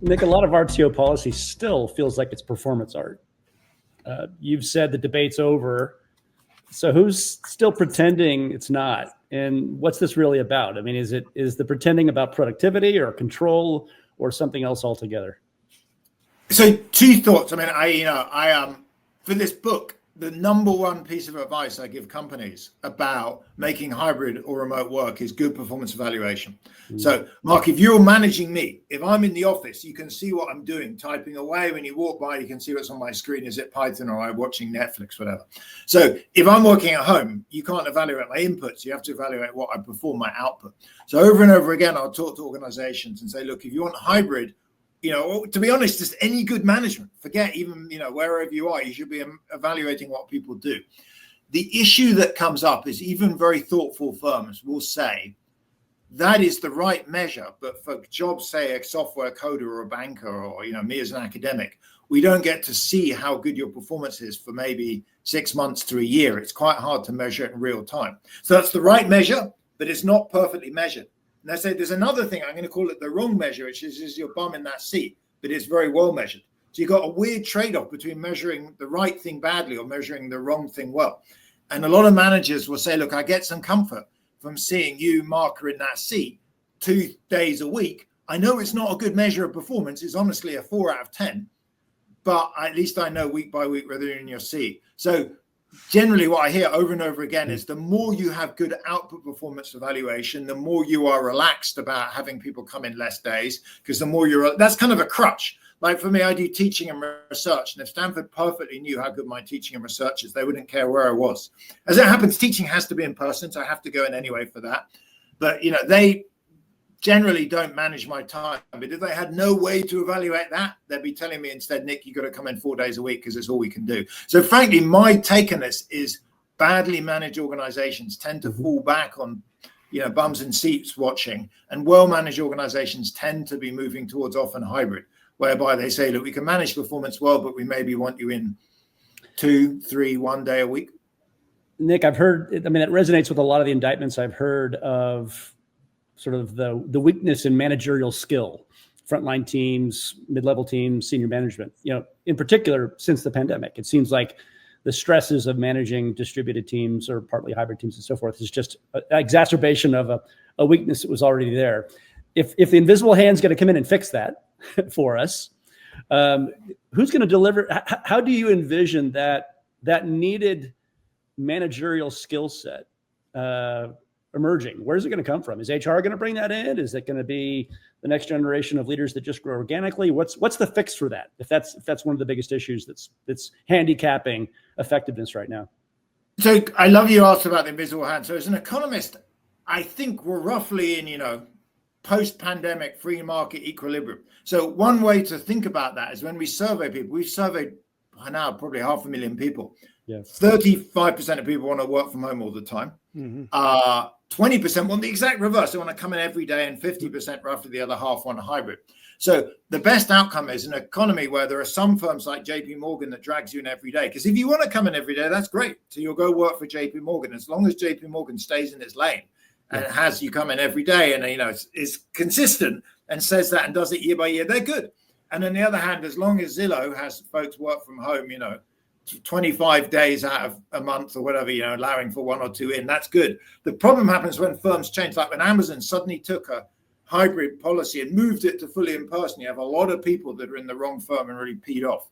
Nick, a lot of RTO policy still feels like it's performance art. You've said the debate's over. So who's still pretending it's not? And what's this really about? I mean, is the pretending about productivity or control or something else altogether? So two thoughts. I mean, I for this book, the number one piece of advice I give companies about making hybrid or remote work is good performance evaluation. So, Mark, if you're managing me, if I'm in the office, you can see what I'm doing, typing away. When you walk by, you can see what's on my screen. Is it Python or I'm watching Netflix, whatever. So if I'm working at home, you can't evaluate my inputs. You have to evaluate what I perform, my output. So over and over again, I'll talk to organizations and say, look, if you want hybrid, to be honest, just any good management, forget even, wherever you are, you should be evaluating what people do. The issue that comes up is even very thoughtful firms will say that is the right measure, but for jobs, say a software coder or a banker or, me as an academic, we don't get to see how good your performance is for maybe 6 months to a year. It's quite hard to measure it in real time. So that's the right measure, but it's not perfectly measured. And I say there's another thing, I'm going to call it the wrong measure, which is your bum in that seat, but it's very well measured. So you've got a weird trade-off between measuring the right thing badly or measuring the wrong thing well. And a lot of managers will say, look, I get some comfort from seeing you, Mark, in that seat 2 days a week. I know it's not a good measure of performance. It's honestly a 4 out of 10, but at least I know week by week whether you're in your seat. So generally what I hear over and over again is the more you have good output performance evaluation, the more you are relaxed about having people come in less days, because the more that's kind of a crutch. Like for me, I do teaching and research, and if Stanford perfectly knew how good my teaching and research is, they wouldn't care where I was. As it happens, teaching has to be in person, so I have to go in anyway for that. But, they generally don't manage my time. But if they had no way to evaluate that, they'd be telling me instead, Nick, you got to come in 4 days a week because it's all we can do. So frankly, my take on this is badly managed organizations tend to fall back on, bums in seats watching, and well-managed organizations tend to be moving towards often hybrid, whereby they say, look, we can manage performance well, but we maybe want you in 2, 3, 1 day a week. Nick, I've heard, it resonates with a lot of the indictments I've heard of sort of the weakness in managerial skill, frontline teams, mid-level teams, senior management, in particular, since the pandemic. It seems like the stresses of managing distributed teams or partly hybrid teams and so forth is just an exacerbation of a weakness that was already there. If the invisible hand's going to come in and fix that for us, who's going to deliver? How do you envision that needed managerial skill set emerging? Where's it going to come from? Is HR going to bring that in? Is it going to be the next generation of leaders that just grow organically? What's the fix for that? If that's one of the biggest issues that's handicapping effectiveness right now. So I love you asked about the invisible hand. So as an economist, I think we're roughly in, post-pandemic free market equilibrium. So one way to think about that is when we survey people, we've surveyed by now probably 500,000 people. Yes. 35% of people want to work from home all the time. 20% want the exact reverse. They want to come in every day, and 50% roughly the other half want a hybrid. So the best outcome is an economy where there are some firms like JP Morgan that drags you in every day. Because if you want to come in every day, that's great. So you'll go work for JP Morgan. As long as JP Morgan stays in its lane and has you come in every day and, is consistent and says that and does it year by year, they're good. And on the other hand, as long as Zillow has folks work from home, 25 days out of a month or whatever, allowing for 1 or 2 in, that's good. The problem happens when firms change, like when Amazon suddenly took a hybrid policy and moved it to fully in person. You have a lot of people that are in the wrong firm and really peed off.